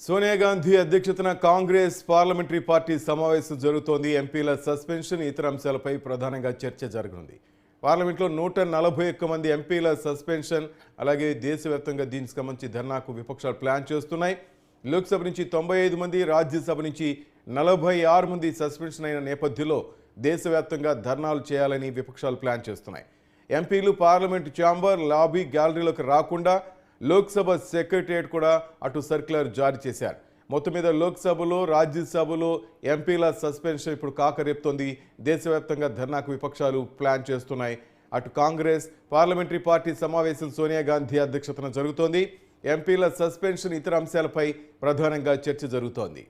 సోనియా గాంధీ అధ్యక్షతన Congress parliamentary party సమావేశం జరుగుతోంది. ఎంపీల సస్పెన్షన్ ఇతర అంశాలపై ప్రధానంగా చర్చ జరగనుంది. పార్లమెంట్లో 141 మంది ఎంపీల సస్పెన్షన్, అలాగే దేశవ్యాప్తంగా దీనికి సంబంధించి ధర్నాకు విపక్షాలు ప్లాన్ చేస్తున్నాయి. లోక్సభ నుంచి 95 మంది, రాజ్యసభ నుంచి 46 మంది సస్పెన్షన్ అయిన నేపథ్యంలో దేశవ్యాప్తంగా ధర్నాలు చేయాలని విపక్షాలు ప్లాన్ చేస్తున్నాయి. ఎంపీలు పార్లమెంటు ఛాంబర్, లాబీ, గ్యాలరీలోకి రాకుండా లోక్సభ సెక్రటరియట్ కూడా అటు సర్క్యులర్ జారీ చేశారు. మొత్తం మీద లోక్సభలో, రాజ్యసభలో ఎంపీల సస్పెన్షన్ ఇప్పుడు కాకరేపుతోంది. దేశవ్యాప్తంగా ధర్నాకు విపక్షాలు ప్లాన్ చేస్తున్నాయి. అటు కాంగ్రెస్ పార్లమెంటరీ పార్టీ సమావేశం సోనియా గాంధీ అధ్యక్షతన జరుగుతోంది. ఎంపీల సస్పెన్షన్ ఇతర అంశాలపై ప్రధానంగా చర్చ జరుగుతోంది.